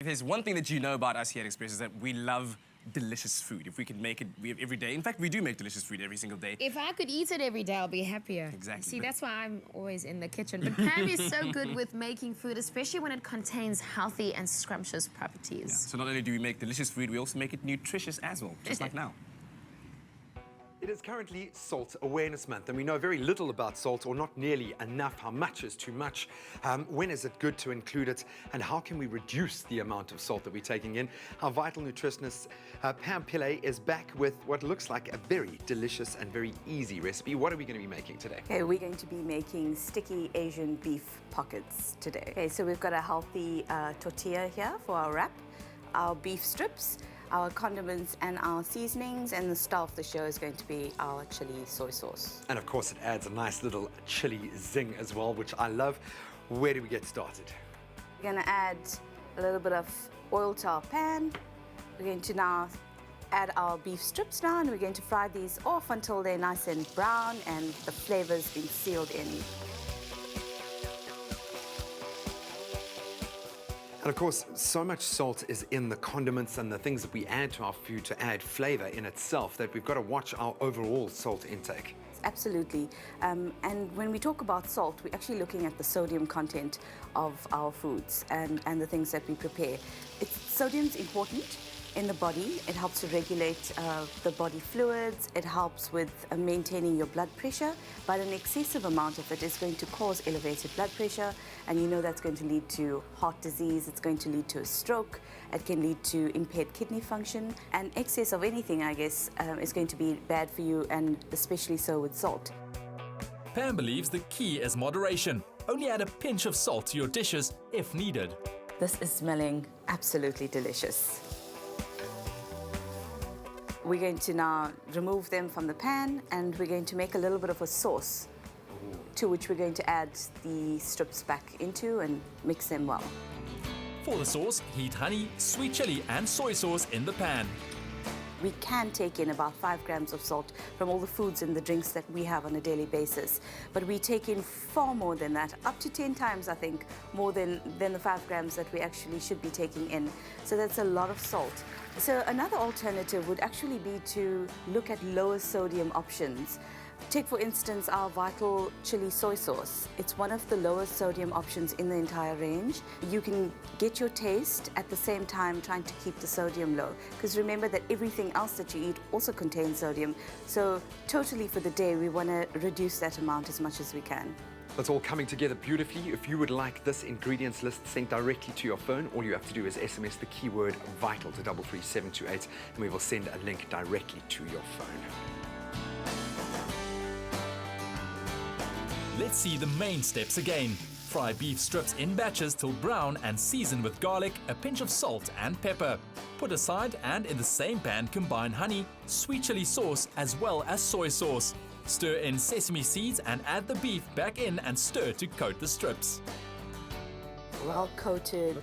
there's one thing that you know about us here at Express is that we love delicious food. If we can make it every day. In fact, we do make delicious food every single day. If I could eat it every day, I'll be happier. Exactly. See, that's why I'm always in the kitchen. But Pam is so good with making food, especially when it contains healthy and scrumptious properties. Yeah. So not only do we make delicious food, we also make it nutritious as well, just like now. It is currently Salt Awareness Month, and we know very little about salt, or not nearly enough. How much is too much? When is it good to include it? And how can we reduce the amount of salt that we're taking in? Our vital nutritionist, Pam Pillay, is back with what looks like a very delicious and very easy recipe. What are we going to be making today? Okay, we're going to be making sticky Asian beef pockets today. Okay, so we've got a healthy tortilla here for our wrap, our beef strips, our condiments and our seasonings, and the star of the show is going to be our chili soy sauce. And of course, it adds a nice little chili zing as well, which I love. Where do we get started? We're going to add a little bit of oil to our pan. We're going to now add our beef strips now, and we're going to fry these off until they're nice and brown and the flavor's been sealed in. And of course, so much salt is in the condiments and the things that we add to our food to add flavor in itself that we've got to watch our overall salt intake. Absolutely. And when we talk about salt, we're actually looking at the sodium content of our foods and the things that we prepare. Sodium's important in the body. It helps to regulate the body fluids. It helps with maintaining your blood pressure, but an excessive amount of it is going to cause elevated blood pressure, and you know that's going to lead to heart disease, it's going to lead to a stroke, it can lead to impaired kidney function, and excess of anything, I guess, is going to be bad for you, and especially so with salt. Pam believes the key is moderation. Only add a pinch of salt to your dishes if needed. This is smelling absolutely delicious. We're going to now remove them from the pan, and we're going to make a little bit of a sauce to which we're going to add the strips back into and mix them well. For the sauce, heat honey, sweet chili and soy sauce in the pan. We can take in about 5 grams of salt from all the foods and the drinks that we have on a daily basis. But we take in far more than that, up to 10 times, I think, more than the 5 grams that we actually should be taking in. So that's a lot of salt. So another alternative would actually be to look at lower sodium options. Take, for instance, our Vital chili soy sauce. It's one of the lowest sodium options in the entire range. You can get your taste at the same time trying to keep the sodium low. Because remember that everything else that you eat also contains sodium. So totally for the day, we want to reduce that amount as much as we can. That's all coming together beautifully. If you would like this ingredients list sent directly to your phone, all you have to do is SMS the keyword VITAL to 33728, and we will send a link directly to your phone. Let's see the main steps again. Fry beef strips in batches till brown and season with garlic, a pinch of salt and pepper. Put aside, and in the same pan combine honey, sweet chili sauce as well as soy sauce. Stir in sesame seeds and add the beef back in and stir to coat the strips. Well coated.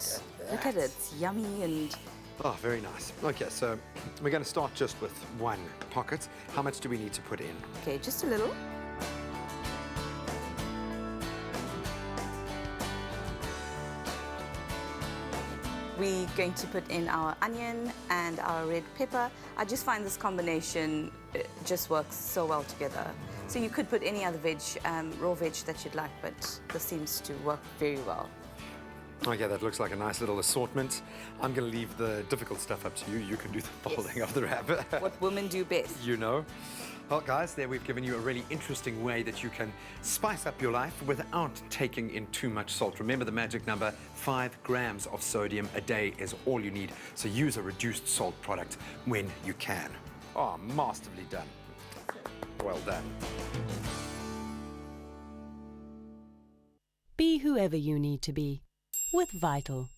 Look at it, it's yummy and... Oh, very nice. Okay, so we're going to start just with one pocket. How much do we need to put in? Okay, just a little. We're going to put in our onion and our red pepper. I just find this combination just works so well together. So you could put any other veg, raw veg that you'd like, but this seems to work very well. Okay, that looks like a nice little assortment. I'm going to leave the difficult stuff up to you. You can do the folding of the wrap. What women do best. You know. Well, guys, there we've given you a really interesting way that you can spice up your life without taking in too much salt. Remember the magic number, 5 grams of sodium a day is all you need. So use a reduced salt product when you can. Oh, masterfully done. Well done. Be whoever you need to be with Vital.